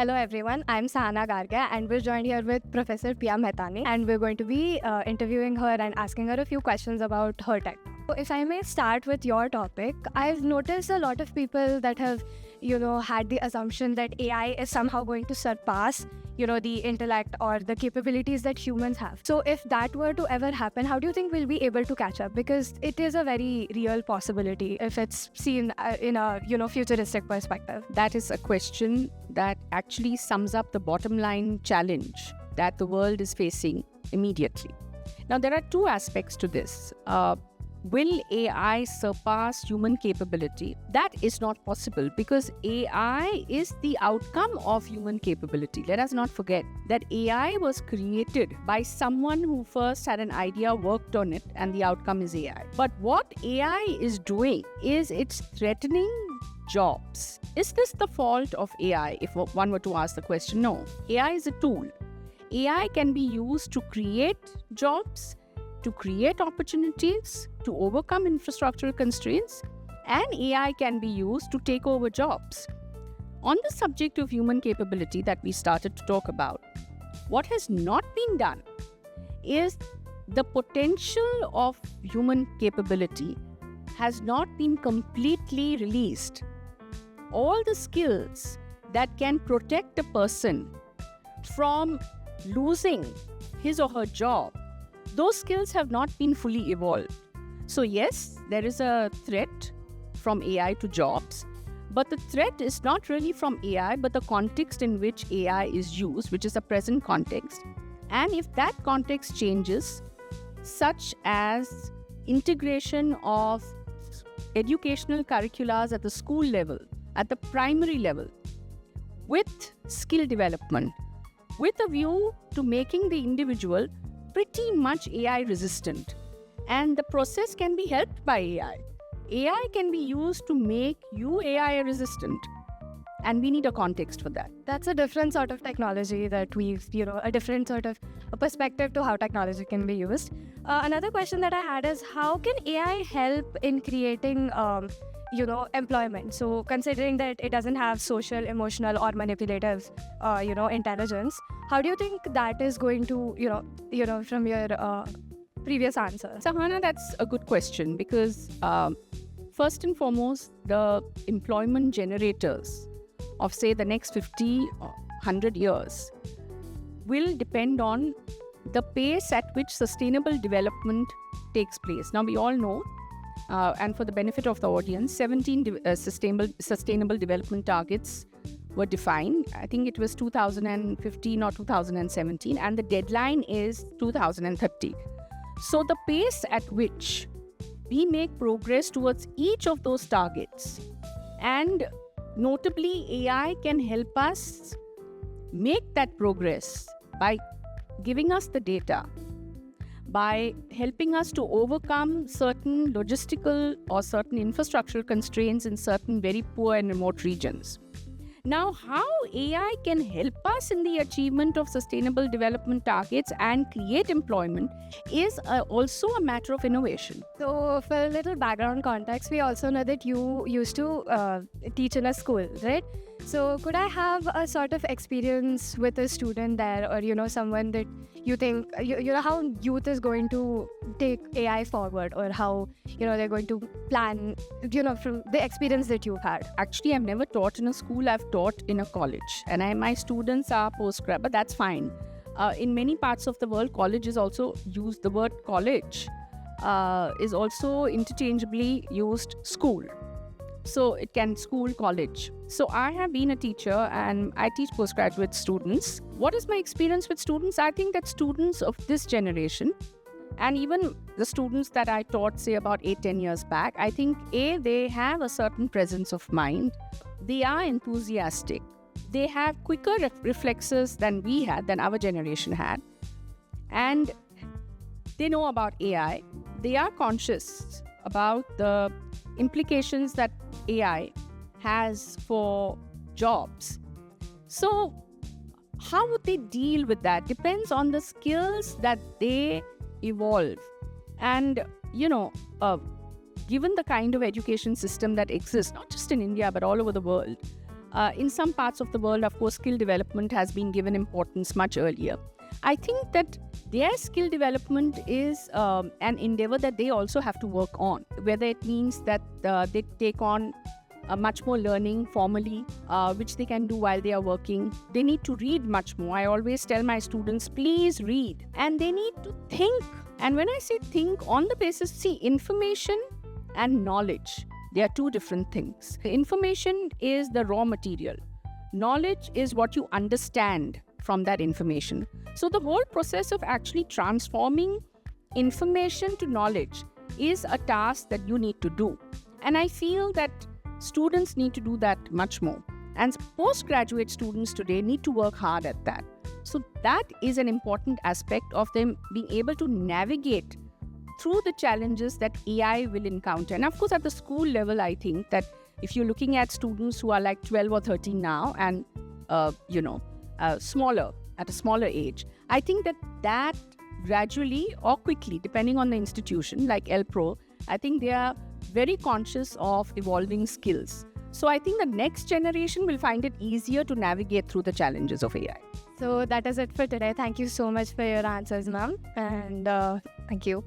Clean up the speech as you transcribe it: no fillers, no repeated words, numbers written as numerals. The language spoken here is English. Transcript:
Hello everyone, I'm Sahana Garga and we're joined here with Professor Pia Mehtani and we're going to be interviewing her and asking her a few questions about her tech. So if I may start with your topic, I've noticed a lot of people that have, had the assumption that AI is somehow going to surpass, the intellect or the capabilities that humans have. So if that were to ever happen, how do you think we'll be able to catch up? Because it is a very real possibility if it's seen in a, futuristic perspective. That is a question that actually sums up the bottom line challenge that the world is facing immediately. Now, there are two aspects to this. Will AI surpass human capability? That is not possible because AI is the outcome of human capability. Let us not forget that AI was created by someone who first had an idea, worked on it, and the outcome is AI. But what AI is doing is it's threatening jobs. Is this the fault of AI? If one were to ask the question, no. AI is a tool. AI can be used to create jobs, to create opportunities, to overcome infrastructural constraints, and AI can be used to take over jobs. On the subject of human capability that we started to talk about, what has not been done is the potential of human capability has not been completely released. All the skills that can protect a person from losing his or her job, those skills have not been fully evolved. So yes, there is a threat from AI to jobs, but the threat is not really from AI, but the context in which AI is used, which is a present context. And if that context changes, such as integration of educational curricula at the school level, at the primary level, with skill development, with a view to making the individual pretty much AI resistant. And the process can be helped by AI. AI can be used to make you AI resistant. And we need a context for that. That's a different sort of technology that we've, a different sort of a perspective to how technology can be used. Another question that I had is how can AI help in creating employment? So considering that it doesn't have social, emotional or manipulative, intelligence, how do you think that is going to, from your previous answer? Sahana, that's a good question because first and foremost, the employment generators of say the next 50 or 100 years will depend on the pace at which sustainable development takes place. Now, we all know and for the benefit of the audience, 17 sustainable development targets were defined. I think it was 2015 or 2017, and the deadline is 2030. So the pace at which we make progress towards each of those targets, and notably AI can help us make that progress by giving us the data, by helping us to overcome certain logistical or certain infrastructural constraints in certain very poor and remote regions. Now, how AI can help us in the achievement of sustainable development targets and create employment is also a matter of innovation. So, for a little background context, we also know that you used to teach in a school, right? So, could I have a sort of experience with a student there, or someone that you think how youth is going to take AI forward, or how they're going to plan, from the experience that you've had? Actually, I've never taught in a school. I've taught in a college, and my students are postgrad, but that's fine. In many parts of the world, college is also used. The word college is also interchangeably used school. So it can school, college. So I have been a teacher and I teach postgraduate students. What is my experience with students? I think that students of this generation, and even the students that I taught, say, about 8-10 years back, I think, they have a certain presence of mind. They are enthusiastic. They have quicker reflexes than we had, than our generation had. And they know about AI. They are conscious about the implications that AI has for jobs. So how would they deal with that? Depends on the skills that they evolve. And, given the kind of education system that exists, not just in India, but all over the world, In some parts of the world, of course, skill development has been given importance much earlier. I think that their skill development is an endeavor that they also have to work on, whether it means that they take on much more learning formally, which they can do while they are working. They need to read much more. I always tell my students, please read. And they need to think. And when I say think, on the basis, see, information and knowledge, they are two different things. Information is the raw material. Knowledge is what you understand from that information. So the whole process of actually transforming information to knowledge is a task that you need to do. And I feel that students need to do that much more. And postgraduate students today need to work hard at that. So that is an important aspect of them being able to navigate through the challenges that AI will encounter. And of course, at the school level, I think that if you're looking at students who are like 12 or 13 now and, smaller, at a smaller age, I think that gradually or quickly, depending on the institution, like LPRO, I think they are very conscious of evolving skills. So I think the next generation will find it easier to navigate through the challenges of AI. So that is it for today. Thank you so much for your answers, ma'am. And thank you.